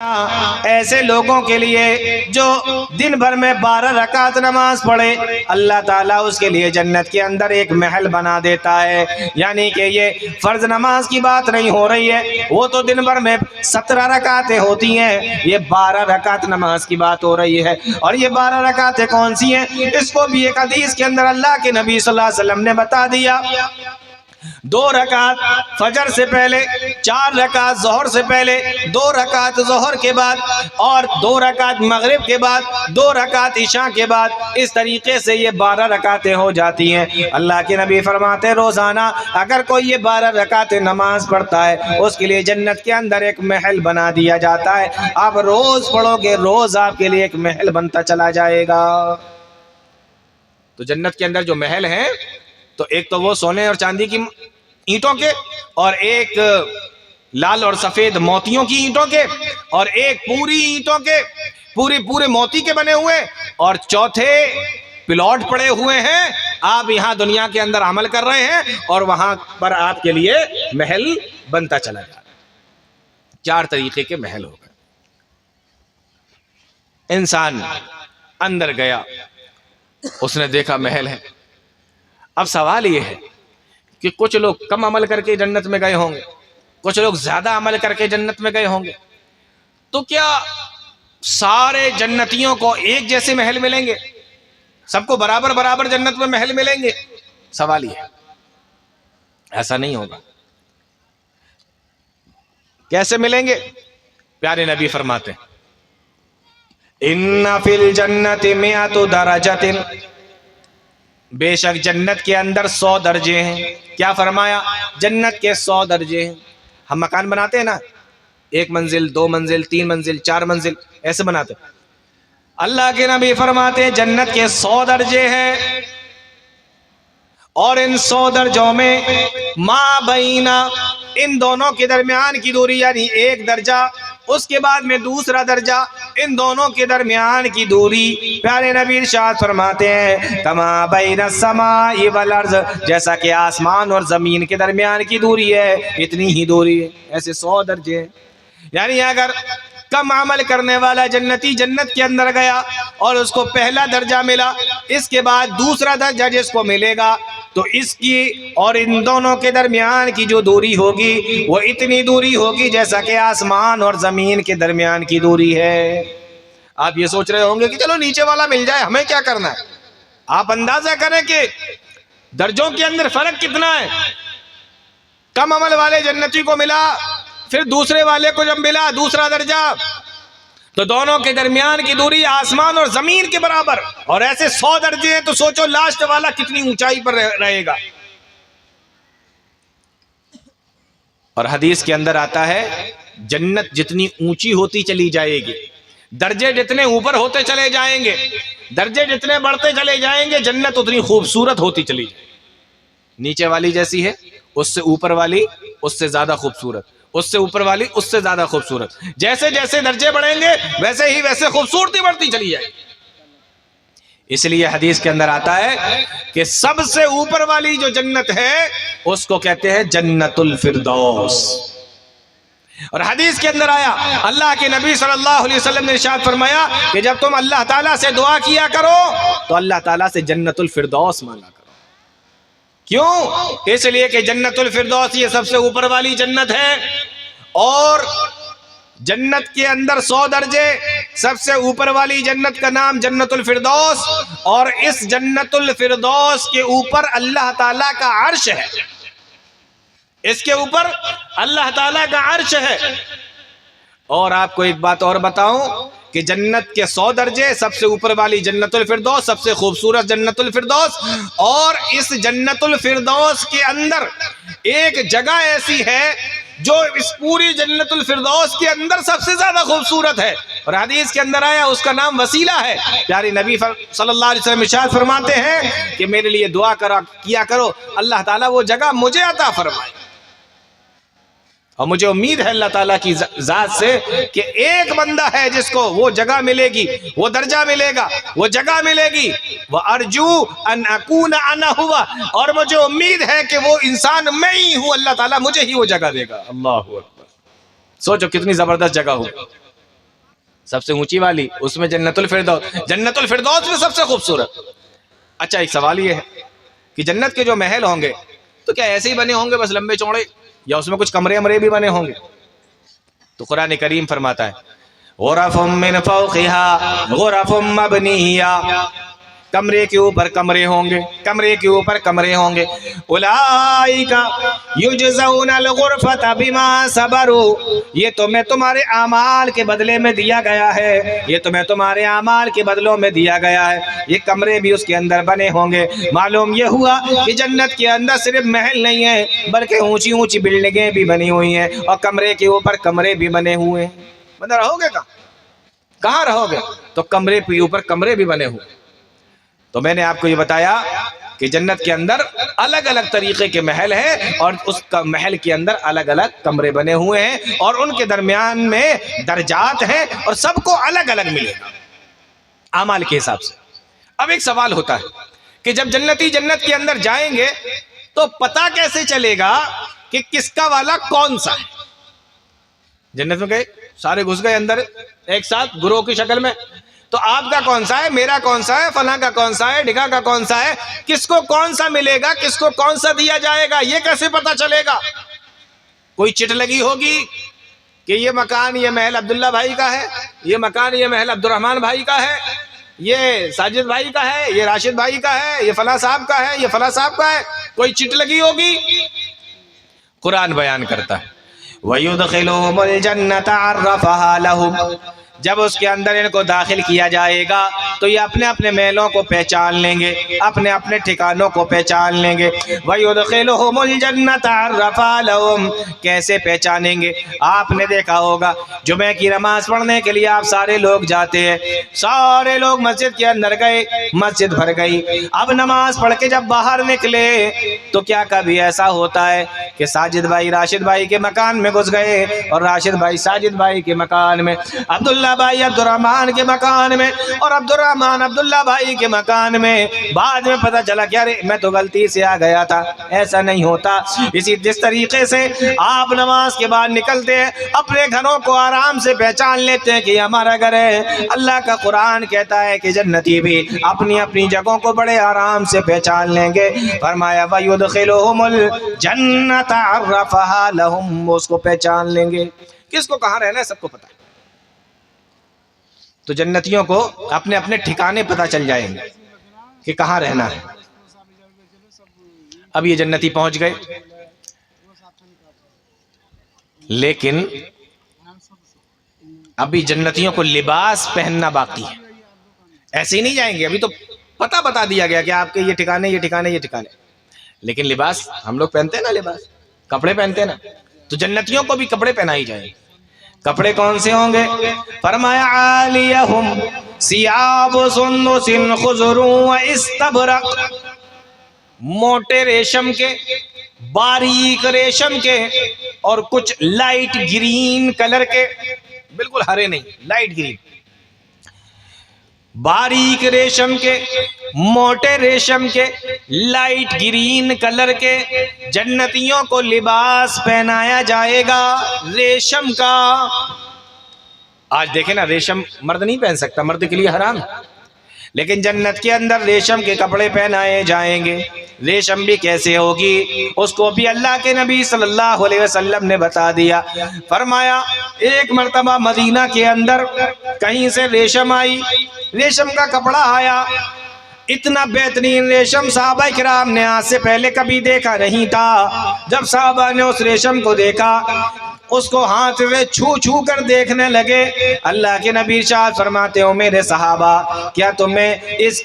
ایسے لوگوں کے لیے جو دن بھر میں 12 رکعت نماز پڑھے، اللہ تعالیٰ اس کے لیے جنت کے اندر ایک محل بنا دیتا ہے۔ یعنی کہ یہ فرض نماز کی بات نہیں ہو رہی ہے، وہ تو دن بھر میں 17 رکعتیں ہوتی ہیں، یہ 12 رکعت نماز کی بات ہو رہی ہے۔ اور یہ 12 رکعتیں کون سی ہیں؟ اس کو بھی ایک حدیث کے اندر اللہ کے نبی صلی اللہ علیہ وسلم نے بتا دیا۔ 2 رکعت فجر سے پہلے، 4 رکعت ظہر سے پہلے، 2 رکعت ظہر کے بعد، اور 2 رکعت مغرب کے بعد، 2 رکعت عشاء کے بعد، اس طریقے سے یہ 12 رکعتیں ہو جاتی ہیں۔ اللہ کے نبی فرماتے روزانہ اگر کوئی یہ 12 رکعتیں نماز پڑھتا ہے، اس کے لیے جنت کے اندر ایک محل بنا دیا جاتا ہے۔ آپ روز پڑھو گے، روز آپ کے لیے ایک محل بنتا چلا جائے گا۔ تو جنت کے اندر جو محل ہیں، تو ایک تو وہ سونے اور چاندی کی اینٹوں کے، اور ایک لال اور سفید موتیوں کی اینٹوں کے، اور ایک پوری اینٹوں کے، پورے موتی کے بنے ہوئے، اور چوتھے پلاٹ پڑے ہوئے ہیں۔ آپ یہاں دنیا کے اندر عمل کر رہے ہیں اور وہاں پر آپ کے لیے محل بنتا چلا جا رہا ہے۔ 4 طریقے کے محل ہو گئے۔ انسان اندر گیا، اس نے دیکھا محل ہے۔ اب سوال یہ ہے کہ کچھ لوگ کم عمل کر کے جنت میں گئے ہوں گے، کچھ لوگ زیادہ عمل کر کے جنت میں گئے ہوں گے، تو کیا سارے جنتیوں کو ایک جیسے محل ملیں گے؟ سب کو برابر جنت میں محل ملیں گے؟ سوال یہ ہے۔ ایسا نہیں ہوگا۔ کیسے ملیں گے؟ پیارے نبی فرماتے ہیں ان فی الجنت 100 درجۃ، بے شک جنت کے اندر 100 درجے ہیں۔ کیا فرمایا؟ جنت کے 100 درجے ہیں۔ ہم مکان بناتے ہیں نا، 1 منزل، 2 منزل، 3 منزل، 4 منزل، ایسے بناتے ہیں۔ اللہ کے نبی فرماتے ہیں جنت کے 100 درجے ہیں، اور ان 100 درجوں میں ما بینا، ان دونوں کے درمیان کی دوری، یعنی 1 درجہ، اس کے بعد میں دوسرا درجہ، ان دونوں کے درمیان کی دوری، پیارے نبی ارشاد فرماتے ہیں کما بین السماء والارض، جیسا کہ آسمان اور زمین کے درمیان کی دوری ہے، اتنی ہی دوری ہے۔ ایسے 100 درجے ہیں۔ یعنی اگر کم عمل کرنے والا جنتی جنت کے اندر گیا اور اس کو پہلا درجہ ملا، اس کے بعد دوسرا درجہ جس کو ملے گا، تو اس کی اور ان دونوں کے درمیان کی جو دوری ہوگی وہ اتنی دوری ہوگی جیسا کہ آسمان اور زمین کے درمیان کی دوری ہے۔ آپ یہ سوچ رہے ہوں گے کہ چلو نیچے والا مل جائے، ہمیں کیا کرنا ہے؟ آپ اندازہ کریں کہ درجوں کے اندر فرق کتنا ہے۔ کم عمل والے جنتی کو ملا، پھر دوسرے والے کو جب ملا دوسرا درجہ، تو دونوں کے درمیان کی دوری آسمان اور زمین کے برابر، اور ایسے 100 درجے ہیں، تو سوچو لاسٹ والا کتنی اونچائی پر رہے گا۔ اور حدیث کے اندر آتا ہے جنت جتنی اونچی ہوتی چلی جائے گی، درجے جتنے اوپر ہوتے چلے جائیں گے، درجے جتنے بڑھتے چلے جائیں گے، جنت اتنی خوبصورت ہوتی چلی جائے گی۔ نیچے والی جیسی ہے، اس سے اوپر والی اس سے زیادہ خوبصورت، اس سے اوپر والی اس سے زیادہ خوبصورت، جیسے جیسے درجے بڑھیں گے ویسے ہی ویسے خوبصورتی بڑھتی چلی جائے گی۔ اس لیے حدیث کے اندر آتا ہے کہ سب سے اوپر والی جو جنت ہے اس کو کہتے ہیں جنت الفردوس۔ اور حدیث کے اندر آیا، اللہ کے نبی صلی اللہ علیہ وسلم نے ارشاد فرمایا کہ جب تم اللہ تعالیٰ سے دعا کیا کرو تو اللہ تعالیٰ سے جنت الفردوس مانگا کرو۔ کیوں؟ اس لیے کہ جنت الفردوس یہ سب سے اوپر والی جنت ہے، اور جنت کے اندر 100 درجے، سب سے اوپر والی جنت کا نام جنت الفردوس، اور اس جنت الفردوس کے اوپر اللہ تعالیٰ کا عرش ہے، اس کے اوپر اللہ تعالیٰ کا عرش ہے۔ اور آپ کو ایک بات اور بتاؤں کہ جنت کے 100 درجے، سب سے اوپر والی جنت الفردوس، سب سے خوبصورت جنت الفردوس، اور اس جنت الفردوس کے اندر ایک جگہ ایسی ہے جو اس پوری جنت الفردوس کے اندر سب سے زیادہ خوبصورت ہے، اور حدیث کے اندر آیا اس کا نام وسیلہ ہے۔ پیارے نبی صلی اللہ علیہ وسلم ارشاد فرماتے ہیں کہ میرے لیے دعا کیا کرو، اللہ تعالیٰ وہ جگہ مجھے عطا فرمائے۔ اور مجھے امید ہے اللہ تعالیٰ کی ذات سے کہ ایک بندہ ہے جس کو وہ جگہ ملے گی، وہ درجہ ملے گا، وہ جگہ ملے گی۔ وَأَرْجُو أَنْ أَكُونَ أَنَا هُوَ، اور مجھے امید ہے کہ وہ انسان میں ہی ہوں، اللہ تعالیٰ مجھے ہی وہ جگہ دے گا۔ اللہ اکبر! سوچو کتنی زبردست جگہ ہوگی۔ سب سے اونچی والی اس میں جنت الفردوس میں سب سے خوبصورت. اچھا ایک سوال یہ ہے کہ جنت کے جو محل ہوں گے تو کیا ایسے ہی بنے ہوں گے بس لمبے چوڑے, یا اس میں کچھ کمرے امرے بھی بنے ہوں گے؟ تو قرآن کریم فرماتا ہے غرف من فوقها غرف مبنیہ, کمرے کے اوپر کمرے ہوں گے, کمرے کے اوپر کمرے ہوں گے. اولئک یجزون الغرفۃ بما صبروا, یہ تمہیں تمہارے اعمال کے بدلے میں دیا گیا ہے, یہ تمہیں تمہارے اعمال کے بدلوں میں دیا گیا ہے. یہ کمرے بھی اس کے اندر بنے ہوں گے. معلوم یہ ہوا کہ جنت کے اندر صرف محل نہیں ہے بلکہ اونچی اونچی بلڈنگیں بھی بنی ہوئی ہیں اور کمرے کے اوپر کمرے بھی بنے ہوئے ہیں. بندہ رہو گے کہاں رہو گے؟ تو کمرے کے اوپر کمرے بھی بنے ہوئے. تو میں نے آپ کو یہ بتایا کہ جنت کے اندر الگ الگ طریقے کے محل ہیں اور اس کا محل کے اندر الگ الگ کمرے بنے ہوئے ہیں اور ان کے درمیان میں درجات ہیں اور سب کو الگ الگ ملے گا اعمال کے حساب سے. اب ایک سوال ہوتا ہے کہ جب جنتی جنت کے اندر جائیں گے تو پتہ کیسے چلے گا کہ کس کا والا کون سا ہے؟ جنت میں گئے سارے گھس گئے اندر ایک ساتھ گروہ کی شکل میں, تو آپ کا کون سا ہے, میرا کون سا ہے, فلاں کا کون سا ہے, ڈھگا کا کون سا ہے, کس کو کون سا ملے گا, کس کو کون سا دیا جائے گا, یہ کیسے پتا چلے گا؟ کوئی چٹ لگی ہوگی کہ یہ مکان یہ محل عبداللہ بھائی کا ہے, یہ مکان یہ محل عبد الرحمن بھائی کا ہے, یہ ساجد بھائی کا ہے, یہ راشد بھائی کا ہے, یہ فلاں صاحب کا ہے, یہ فلاں صاحب کا ہے. کوئی چٹ لگی ہوگی؟ قرآن بیان کرتا ہے وَيُدْخِلُهُمُ الْجَنَّةَ عَرَّفَهَا لَهُمْ, جب اس کے اندر ان کو داخل کیا جائے گا تو یہ اپنے اپنے محلوں کو پہچان لیں گے, اپنے اپنے ٹھکانوں کو پہچان لیں گے. وَيُدْخِلُهُمُ الْجَنَّةَ عَرَّفَهَا لَهُمْ, کیسے پہچانیں گے؟ آپ نے دیکھا ہوگا جمعہ کی نماز پڑھنے کے لیے آپ سارے لوگ جاتے ہیں, سارے لوگ مسجد کے اندر گئے, مسجد بھر گئی. اب نماز پڑھ کے جب باہر نکلے تو کیا کبھی ایسا ہوتا ہے کہ ساجد بھائی راشد بھائی کے مکان میں گھس گئے اور راشد بھائی ساجد بھائی کے مکان میں, عبداللہ بھائی عبد الرحمن کے مکان میں اور عبد الرحمن عبداللہ بھائی کے مکان میں؟ بعد میں پتہ چلا کہ ارے میں تو غلطی سے آ گیا تھا. ایسا نہیں ہوتا. جس طریقے سے آپ نماز کے بعد نکلتے ہیں اپنے گھروں کو آرام سے پہچان لیتے ہیں کہ یہ ہمارا گھر ہے, اللہ کا قرآن کہتا ہے کہ جنتی بھی اپنی اپنی جگہوں کو بڑے آرام سے پہچان لیں گے. فرمایا وَيُدْخِلُهُمُ الْجَنَّةَ عَرَّفَهَا لَهُمْ, وہ اس کو پہچان لیں گے. کس کو کہاں رہنا ہے سب کو پتہ ہے. تو جنتیوں کو اپنے اپنے ٹھکانے پتہ چل جائیں گے کہ کہاں رہنا ہے. اب یہ جنتی پہنچ گئے, لیکن ابھی جنتیوں کو لباس پہننا باقی ہے. ایسے ہی نہیں جائیں گے, ابھی تو پتہ بتا دیا گیا کہ آپ کے یہ ٹھکانے یہ ٹھکانے یہ ٹھکانے, لیکن لباس ہم لوگ پہنتے ہیں نا, لباس کپڑے پہنتے ہیں نا, تو جنتیوں کو بھی کپڑے پہنائے جائیں گے. کپڑے کون سے ہوں گے؟ فرمایا عالیہم ثیاب سندس خضر واستبرق, موٹے ریشم کے, باریک ریشم کے اور کچھ لائٹ گرین کلر کے, بالکل ہرے نہیں, لائٹ گرین, باریک ریشم کے, موٹے ریشم کے, لائٹ گرین کلر کے جنتیوں کو لباس پہنایا جائے گا ریشم کا. آج دیکھیں نا, ریشم مرد نہیں پہن سکتا, مرد کے لیے حرام, لیکن جنت کے اندر ریشم کے کپڑے پہنائے جائیں گے. ریشم بھی کیسے ہوگی اس کو بھی اللہ کے نبی صلی اللہ علیہ وسلم نے بتا دیا. فرمایا ایک مرتبہ مدینہ کے اندر کہیں سے ریشم آئی, ریشم کا کپڑا آیا, اتنا بہترین ریشم صحابہ کرام نے آج سے پہلے کبھی دیکھا نہیں تھا. جب صحابہ نے اس ریشم کو دیکھا, اس کو ہاتھ سے چھو چھو کر دیکھنے لگے, اللہ کے نبی ارشاد فرماتے ہو میرے صحابہ کیا تمہیں اس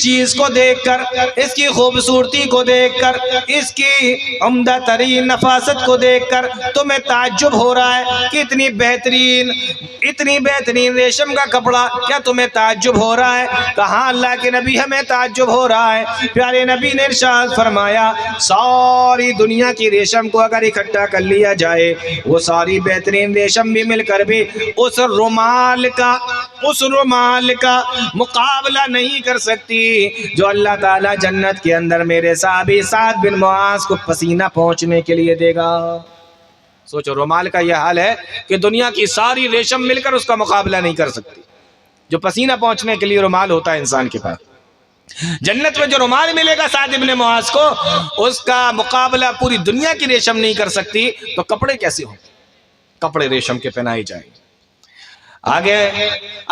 چیز کو دیکھ کر, اس کی خوبصورتی کو دیکھ کر, اس کی عمدہ ترین نفاست کو دیکھ کر تمہیں تعجب ہو رہا ہے کہ اتنی بہترین ریشم کا کپڑا, کیا تمہیں تعجب ہو رہا ہے؟ کہاں اللہ کے نبی ہمیں تعجب ہو رہا ہے. پیارے نبی نے ارشاد فرمایا ساری دنیا کی ریشم کو اگر اکٹھا کر لیا جائے, وہ ساری بہترین ریشم بھی مل کر بھی اس رومال کا مقابلہ نہیں کر سکتی جو اللہ تعالیٰ جنت کے اندر میرے صحابی سعد بن معاذ کو پسینہ پہنچنے کے لیے دے گا. سوچو رومال کا یہ حال ہے کہ دنیا کی ساری ریشم مل کر اس کا مقابلہ نہیں کر سکتی. جو پسینہ پہنچنے کے لیے رومال ہوتا ہے انسان کے پاس, جنت میں جو رومال ملے گا سعد ابن معاذ کو, اس کا مقابلہ پوری دنیا کی ریشم نہیں کر سکتی. تو کپڑے کیسے ہوں؟ کپڑے ریشم کے پہنائے جائیں. آگے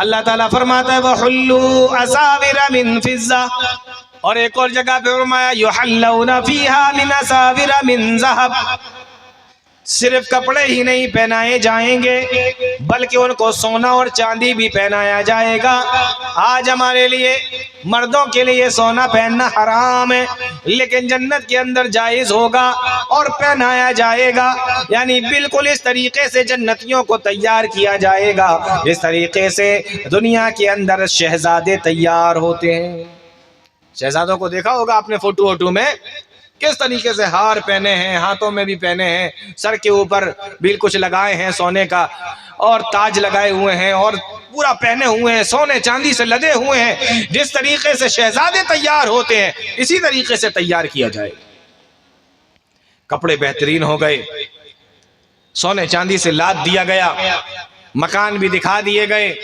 اللہ تعالیٰ فرماتا ہے وَحُلُّوا أَسَاوِرَ مِن فِضَّةٍ, اور ایک اور جگہ پہ فرمایا يُحَلَّوْنَ فِيهَا مِنْ أَسَاوِرَ مِن ذَهَبٍ. صرف کپڑے ہی نہیں پہنائے جائیں گے بلکہ ان کو سونا اور چاندی بھی پہنایا جائے گا. آج ہمارے لیے مردوں کے لیے سونا پہننا حرام ہے, لیکن جنت کے اندر جائز ہوگا اور پہنایا جائے گا. یعنی بالکل اس طریقے سے جنتیوں کو تیار کیا جائے گا جس طریقے سے دنیا کے اندر شہزادے تیار ہوتے ہیں. شہزادوں کو دیکھا ہوگا آپ نے فوٹو ووٹو میں, کس طریقے سے ہار پہنے ہیں, ہاتھوں میں بھی پہنے ہیں, سر کے اوپر بھی کچھ لگائے ہیں سونے کا, اور تاج لگائے ہوئے ہیں, اور پورا پہنے ہوئے ہیں, سونے چاندی سے لدے ہوئے ہیں. جس طریقے سے شہزادے تیار ہوتے ہیں اسی طریقے سے تیار کیا جائے. کپڑے بہترین ہو گئے, سونے چاندی سے لاد دیا گیا, مکان بھی دکھا دیے گئے.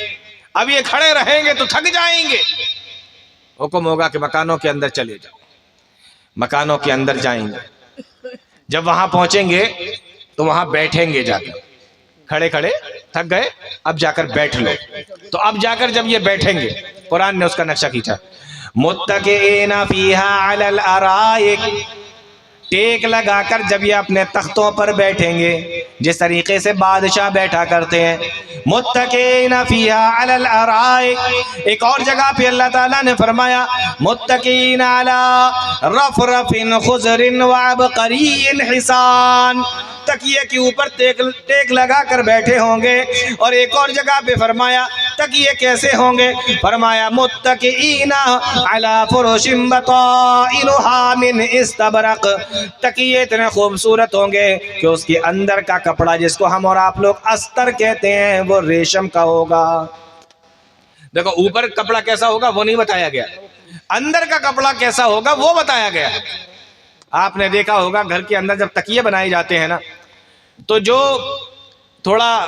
اب یہ کھڑے رہیں گے تو تھک جائیں گے. حکم ہوگا کہ مکانوں کے اندر چلے جاؤ. مکانوں کے اندر جائیں گے. جب وہاں پہنچیں گے تو وہاں بیٹھیں گے. جا کر کھڑے کھڑے تھک گئے, اب جا کر بیٹھ لو. تو اب جا کر جب یہ بیٹھیں گے, قرآن نے اس کا نقشہ کھینچا, متکئین فیہا علی الارائک, ٹیک لگا کر جب یہ اپنے تختوں پر بیٹھیں گے جس طریقے سے بادشاہ بیٹھا کرتے ہیں. متکئین فیہا علی الارائک. ایک اور جگہ پہ اللہ تعالیٰ نے فرمایا متکئین علی رفرف خضر وعبقری حسان, تکیے کے اوپر ٹیک لگا کر بیٹھے ہوں گے. اور ایک اور جگہ پہ فرمایا تکیے کیسے ہوں گے, فرمایا متکئین علی فرش بطائنها من استبرق, تکیے اتنے خوبصورت ہوں گے کہ اس کے اندر کا کپڑا جس کو ہم اور آپ لوگ استر کہتے ہیں وہ ریشم کا ہوگا. دیکھو اوپر کپڑا کیسا ہوگا وہ نہیں بتایا گیا, اندر کا کپڑا کیسا ہوگا وہ بتایا گیا. آپ نے دیکھا ہوگا گھر کے اندر جب تکیے بنائے جاتے ہیں نا, تو جو تھوڑا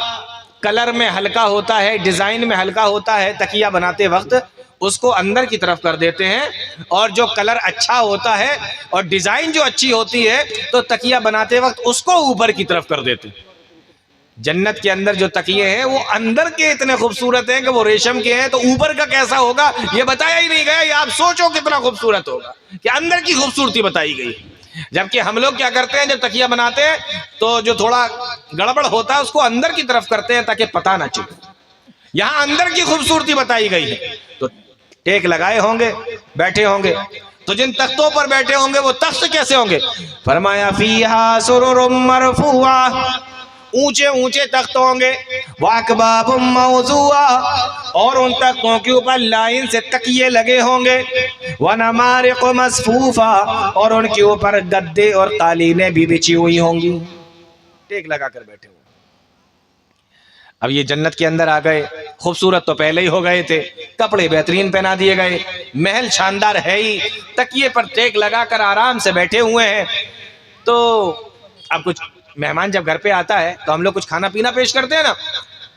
کلر میں ہلکا ہوتا ہے, ڈیزائن میں ہلکا ہوتا ہے, تکیہ بناتے وقت اس کو اندر کی طرف کر دیتے ہیں, اور جو کلر اچھا ہوتا ہے اور ڈیزائن جو اچھی ہوتی ہے تو تکیہ بناتے وقت اس کو اوپر کی طرف کر دیتے ہیں. جنت کے اندر جو تکیے ہیں وہ اندر کے اتنے خوبصورت ہیں کہ وہ ریشم کے ہیں, تو اوپر کا کیسا ہوگا یہ بتایا ہی نہیں گیا. یہ آپ سوچو کتنا خوبصورت ہوگا کہ اندر کی خوبصورتی بتائی گئی. جبکہ ہم لوگ کیا کرتے ہیں جب تکیہ بناتے ہیں تو جو تھوڑا گڑبڑ ہوتا ہے اس کو اندر کی طرف کرتے ہیں تاکہ پتہ نہ چلے. یہاں اندر کی خوبصورتی بتائی گئی ہے. تو ٹیک لگائے ہوں گے, بیٹھے ہوں گے, تو جن تختوں پر بیٹھے ہوں گے وہ تخت کیسے ہوں گے, فرمایا فیہا سرر مرفوعہ, اونچے اونچے تخت ہوں گے, واکباب موضوعہ, اور ان تختوں کے اوپر لائن سے تکیے لگے ہوں گے, ونمارق مصفوفہ, اور ان کے اوپر گدے اور قالینیں بھی بچھی ہوئی ہوں گی. ٹیک لگا کر بیٹھے ہوئے. اب یہ جنت کے اندر آ گئے, خوبصورت تو پہلے ہی ہو گئے تھے, کپڑے بہترین پہنا دیے گئے, محل شاندار ہے ہی, تکیے پر ٹیک لگا کر آرام سے بیٹھے ہوئے ہیں. تو اب کچھ مہمان جب گھر پہ آتا ہے تو ہم لوگ کچھ کھانا پینا پیش کرتے ہیں نا,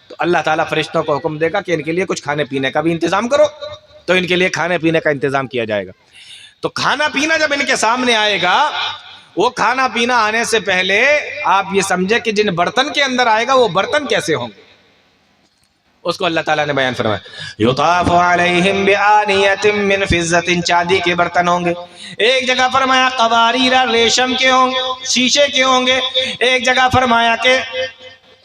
تو اللہ تعالیٰ فرشتوں کو حکم دے گا کہ ان کے لیے کچھ کھانے پینے کا بھی انتظام کرو. تو ان کے لیے کھانے پینے کا انتظام کیا جائے گا. تو کھانا پینا جب ان کے سامنے آئے گا, وہ کھانا پینا آنے سے پہلے آپ یہ سمجھے کہ جن برتن کے اندر آئے گا وہ برتن کیسے ہوں گے, اس کو اللہ تعالیٰ نے بیان فرمایا. یطاف علیہم بآنیۃ من فضۃ, چاندی کے برتن ہوں گے. ایک جگہ فرمایا قواریر, ریشم کے ہوں گے, شیشے کے ہوں گے. ایک جگہ فرمایا کہ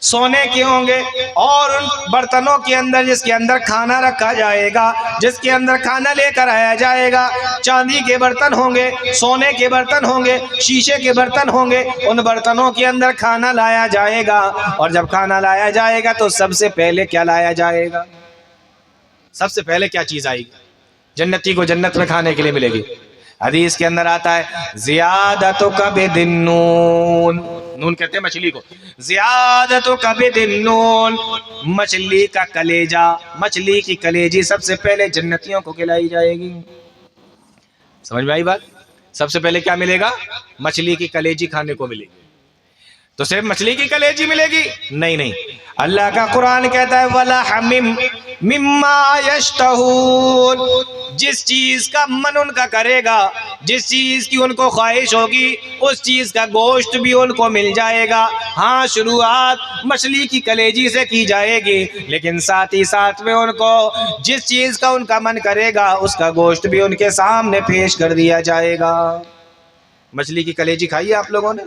سونے کے ہوں گے. اور ان برتنوں کے اندر جس کے اندر کھانا رکھا جائے گا, جس کے اندر کھانا لے کر آیا جائے گا, چاندی کے برتن ہوں گے, سونے کے برتن ہوں گے, شیشے کے برتن ہوں گے. ان برتنوں کے اندر کھانا لایا جائے گا, اور جب کھانا لایا جائے گا تو سب سے پہلے کیا لایا جائے گا, سب سے پہلے کیا چیز آئے گی جنتی کو جنت میں کھانے کے لیے ملے گی. حدیث کے اندر آتا ہے زیادت کبد النون, نون کہتے ہیں مچھلی کو, زیادت کبد النون, مچھلی کا کلیجہ, مچھلی کی کلیجی سب سے پہلے جنتیوں کو کھلائی جائے گی. سمجھ میں آئی بات؟ سب سے پہلے کیا ملے گا, مچھلی کی کلیجی کھانے کو ملے گی. تو صرف مچھلی کی کلیجی ملے گی؟ نہیں نہیں، اللہ کا قرآن کہتا ہے وَلَحْمٍ مِّمَّا يَشْتَهُونَ، جس چیز کا من ان کا کرے گا، جس چیز کی ان کو خواہش ہوگی، اس چیز کا گوشت بھی ان کو مل جائے گا۔ ہاں شروعات مچھلی کی کلیجی سے کی جائے گی، لیکن ساتھ ہی ساتھ میں ان کو جس چیز کا ان کا من کرے گا اس کا گوشت بھی ان کے سامنے پیش کر دیا جائے گا۔ مچھلی کی کلیجی کھائی ہے آپ لوگوں نے؟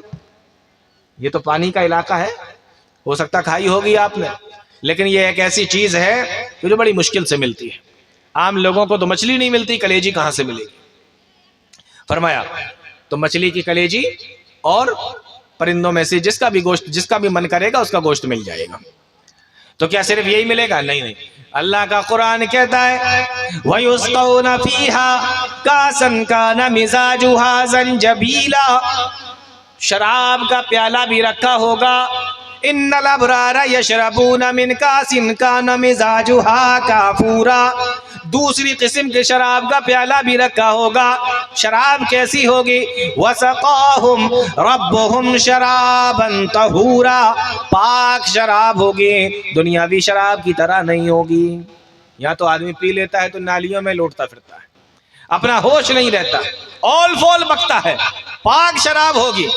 یہ تو پانی کا علاقہ ہے، ہو سکتا کھائی ہوگی آپ نے، لیکن یہ ایک ایسی چیز ہے جو بڑی مشکل سے ملتی ہے۔ عام لوگوں کو تو مچھلی نہیں ملتی، کلیجی کہاں سے ملے گی؟ فرمایا تو مچھلی کی کلیجی اور پرندوں میں سے جس کا بھی گوشت، جس کا بھی من کرے گا اس کا گوشت مل جائے گا۔ تو کیا صرف یہی ملے گا؟ نہیں نہیں، اللہ کا قرآن کہتا ہے وَيُسْقَوْنَ فِيهَا كَأْسًا كَانَ مِزَاجُهَا زَنْجَبِيلًا، شراب کا پیالہ بھی رکھا ہوگا۔ ان الابرار یشربون من کاس کان مزاجها کافورا، دوسری قسم کے شراب کا پیالہ بھی رکھا ہوگا۔ شراب کیسی ہوگی؟ وسقاہم ربہم شرابا طہورا، پاک شراب ہوگی، دنیاوی شراب کی طرح نہیں ہوگی۔ یہاں تو آدمی پی لیتا ہے تو نالیوں میں لوٹتا پھرتا ہے، اپنا ہوش نہیں رہتا، اول فول بکتا ہے۔ پاک شراب ہوگی،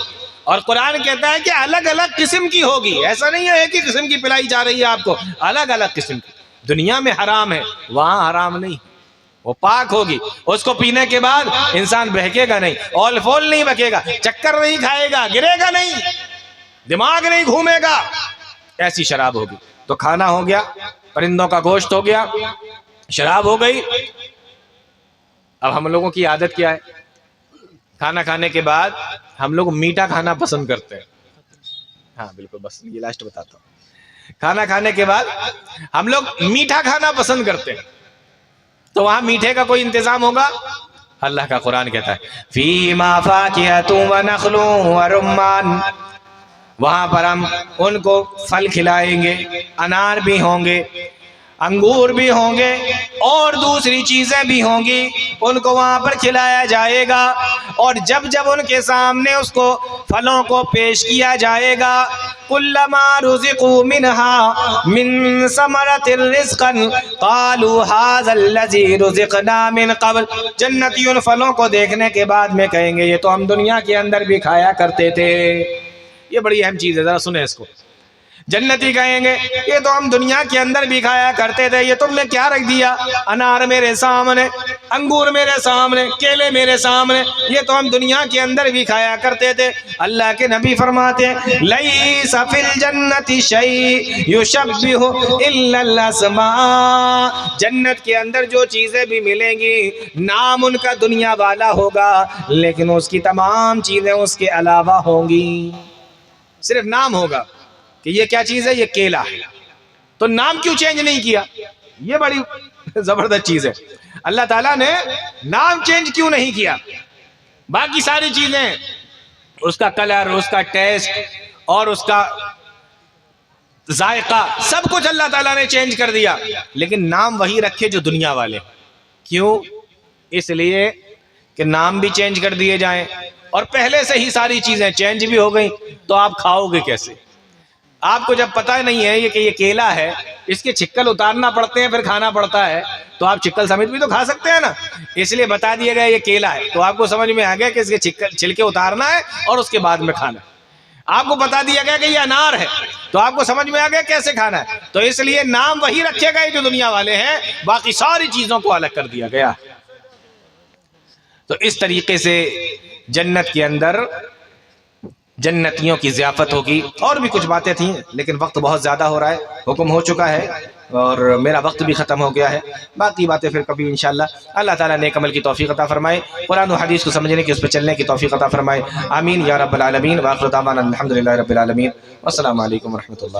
اور قرآن کہتا ہے کہ الگ الگ قسم کی ہوگی، ایسا نہیں ہے ایک ہی قسم کی پلائی جا رہی ہے آپ کو، الگ الگ قسم کی۔ دنیا میں حرام ہے، وہاں حرام نہیں، وہ پاک ہوگی۔ اس کو پینے کے بعد انسان بہکے گا نہیں، اول فول نہیں بکے گا، چکر نہیں کھائے گا، گرے گا نہیں، دماغ نہیں گھومے گا، ایسی شراب ہوگی۔ تو کھانا ہو گیا، پرندوں کا گوشت ہو گیا، شراب ہو گئی۔ اب ہم لوگوں کی عادت کیا ہے؟ کھانا کھانے کے بعد ہم لوگ میٹھا کھانا پسند کرتے ہیں۔ ہاں بالکل، بس یہ لاسٹ بتاتا ہوں۔ کھانا کھانے کے بعد ہم لوگ میٹھا کھانا پسند کرتے ہیں، تو وہاں میٹھے کا کوئی انتظام ہوگا؟ اللہ کا قرآن کہتا ہے فِيهِمَا فَاكِهَةٌ وَنَخْلٌ وَرُمَّانٌ، وہاں پر ہم ان کو پھل کھلائیں گے، انار بھی ہوں گے، انگور بھی ہوں گے، اور دوسری چیزیں بھی ہوں گی، ان کو وہاں پر کھلایا جائے گا۔ اور جب جب ان کے سامنے اس کو پھلوں کو پیش کیا جائے گا، كُلَّمَا رُزِقُوا مِنْهَا مِنْ ثَمَرَةٍ رِزْقًا قَالُوا هَذَا الَّذِي رُزِقْنَا مِنْ قَبْلُ، جنتی ان پھلوں کو دیکھنے کے بعد میں کہیں گے یہ تو ہم دنیا کے اندر بھی کھایا کرتے تھے۔ یہ بڑی اہم چیز ہے، ذرا سنیں اس کو۔ جنتی کہیں گے یہ تو ہم دنیا کے اندر بھی کھایا کرتے تھے، یہ تم نے کیا رکھ دیا؟ انار میرے سامنے، انگور میرے سامنے، کیلے میرے سامنے، یہ تو ہم دنیا کے اندر بھی کھایا کرتے تھے۔ اللہ کے نبی فرماتے ہیں لیس فی الجنت شیء یشبہ الا الاسماء، جنت کے اندر جو چیزیں بھی ملیں گی نام ان کا دنیا والا ہوگا، لیکن اس کی تمام چیزیں اس کے علاوہ ہوں گی، صرف نام ہوگا کہ یہ کیا چیز ہے، یہ کیلا ہے، تو نام کیوں چینج نہیں کیا؟ یہ بڑی زبردست چیز ہے، اللہ تعالیٰ نے نام چینج کیوں نہیں کیا؟ باقی ساری چیزیں، اس کا کلر، اس کا ٹیسٹ اور اس کا ذائقہ، سب کچھ اللہ تعالیٰ نے چینج کر دیا، لیکن نام وہی رکھے جو دنیا والے۔ کیوں؟ اس لیے کہ نام بھی چینج کر دیے جائیں، اور پہلے سے ہی ساری چیزیں چینج بھی ہو گئی، تو آپ کھاؤ گے کیسے؟ آپ کو جب پتہ نہیں ہے کہ یہ کیلا ہے، اس کے چھکل اتارنا پڑتے ہیں پھر کھانا پڑتا ہے، تو آپ چھکل سمیت بھی تو کھا سکتے ہیں نا، اس لیے بتا دیا گیا یہ کیلا ہے، تو آپ کو سمجھ میں آ گیا کہ اس کے چھلکے اتارنا ہے اور اس کے بعد میں کھانا ہے۔ آپ کو بتا دیا گیا کہ یہ انار ہے، تو آپ کو سمجھ میں آ گیا کیسے کھانا ہے۔ تو اس لیے نام وہی رکھے گئے جو دنیا والے ہیں، باقی ساری چیزوں کو الگ کر دیا گیا۔ تو اس طریقے سے جنت کے اندر جنتیوں کی ضیافت ہوگی، اور بھی کچھ باتیں تھیں لیکن وقت بہت زیادہ ہو رہا ہے، حکم ہو چکا ہے اور میرا وقت بھی ختم ہو گیا ہے، باقی باتیں پھر کبھی انشاءاللہ۔ اللہ تعالیٰ نیک عمل کی توفیق عطا فرمائے، قرآن و حدیث کو سمجھنے کی، اس پہ چلنے کی توفیق عطا فرمائے، آمین یا رب العالمین۔ وآخر دعوانا الحمدللہ رب العالمین، والسلام علیکم ورحمۃ اللہ۔